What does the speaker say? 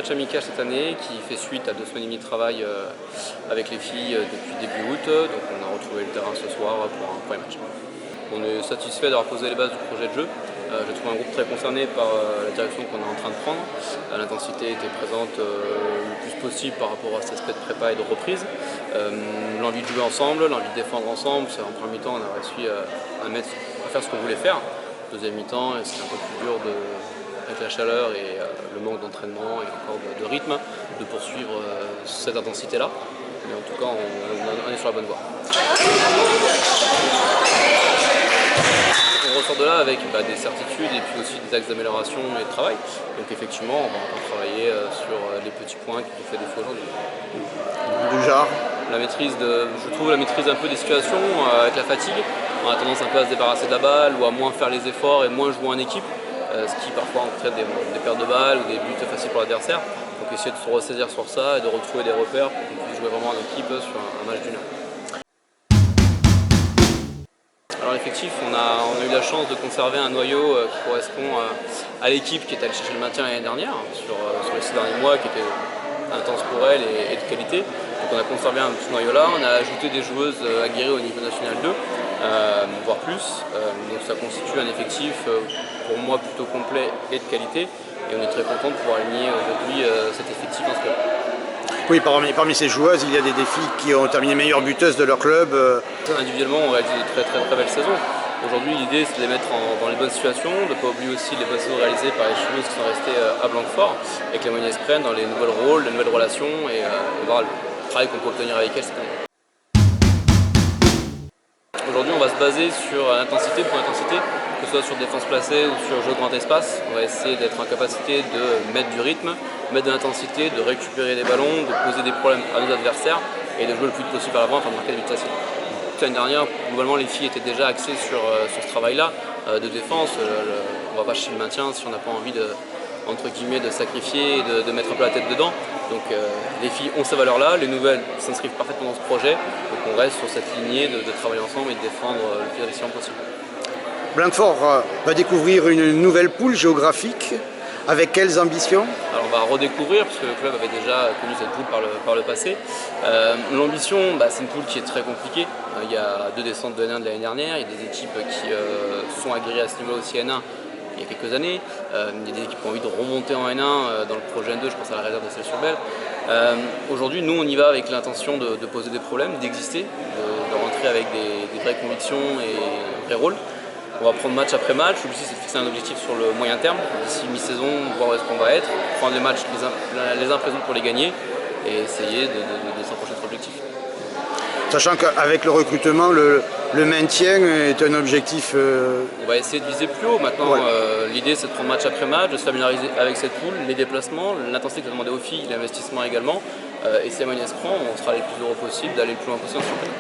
match amical cette année qui fait suite à 2 semaines et demie de travail avec les filles depuis début août. Donc on a retrouvé le terrain ce soir pour un premier match. On est satisfait d'avoir posé les bases du projet de jeu. J'ai trouvé un groupe très concerné par la direction qu'on est en train de prendre. L'intensité était présente le plus possible par rapport à cet aspect de prépa et de reprise. L'envie de jouer ensemble, l'envie de défendre ensemble. En premier mi-temps, on a réussi à faire ce qu'on voulait faire. Deuxième mi-temps, c'était un peu plus dur avec la chaleur et le manque d'entraînement et encore de rythme, de poursuivre cette intensité-là. Mais en tout cas, on est sur la bonne voie. On ressort de là avec des certitudes et puis aussi des axes d'amélioration et de travail. Donc effectivement, on va encore travailler sur les petits points qui nous fait défaut aujourd'hui. Du genre je trouve la maîtrise un peu des situations avec la fatigue. On a tendance un peu à se débarrasser de la balle ou à moins faire les efforts et moins jouer en équipe. Ce qui parfois entraîne des pertes de balles ou des buts faciles pour l'adversaire. Donc essayer de se ressaisir sur ça et de retrouver des repères pour qu'on puisse jouer vraiment en équipe sur un match d'une heure. Alors l'effectif, on a eu la chance de conserver un noyau qui correspond à l'équipe qui est allée chercher le maintien l'année dernière, sur les 6 derniers mois, qui était intense pour elle et de qualité. Donc on a conservé un petit noyau là, on a ajouté des joueuses aguerries au niveau national 2, voire plus. Donc ça constitue un effectif pour moi plutôt complet et de qualité. Et on est très content de pouvoir aligner aujourd'hui cet effectif en ce club. Oui, parmi ces joueuses, il y a des filles qui ont terminé meilleures buteuses de leur club. Individuellement, on réalise de très belles saisons. Aujourd'hui, l'idée, c'est de les mettre dans les bonnes situations, de ne pas oublier aussi les bonnes saisons réalisées par les joueuses qui sont restées à Blanquefort, avec les moyens prennent dans les nouveaux rôles, les nouvelles relations et voir le travail qu'on peut obtenir avec elles cette année. Aujourd'hui, on va se baser sur l'intensité pour l'intensité, que ce soit sur défense placée ou sur jeu grand espace. On va essayer d'être en capacité de mettre du rythme, mettre de l'intensité, de récupérer des ballons, de poser des problèmes à nos adversaires et de jouer le plus vite possible à l'avant afin de marquer des buts faciles. L'année dernière, globalement, les filles étaient déjà axées sur ce travail-là de défense. On ne va pas chercher le maintien si on n'a pas envie de sacrifier et de mettre un peu la tête dedans. Donc les filles ont ces valeurs-là, les nouvelles s'inscrivent parfaitement dans ce projet. Donc on reste sur cette lignée de travailler ensemble et de défendre le plus efficient possible. Blanquefort va découvrir une nouvelle poule géographique. Avec quelles ambitions? Alors on va redécouvrir, parce que le club avait déjà connu cette poule par le passé. L'ambition, c'est une poule qui est très compliquée. Il y a 2 descentes de N1 de l'année dernière, il y a des équipes qui sont aguerries à ce niveau aussi N1 il y a quelques années. Il y a des équipes qui ont envie de remonter en N1 dans le projet N2, je pense à la réserve de Celles-sur-Belle. Aujourd'hui, nous, on y va avec l'intention de poser des problèmes, d'exister, de rentrer avec des vraies convictions et un vrai rôle. On va prendre match après match. L'objectif, c'est de fixer un objectif sur le moyen terme, d'ici mi-saison, voir où est-ce qu'on va être, prendre les matchs les uns après les autres pour les gagner et essayer de s'approcher de notre objectif. Sachant qu'avec le recrutement, le maintien est un objectif... On va essayer de viser plus haut. Maintenant, l'idée, c'est de prendre match après match, de se familiariser avec cette poule, les déplacements, l'intensité que demandé aux filles, l'investissement également. Et si la moyenne se prend, on sera les plus heureux possible d'aller le plus loin possible en championnat.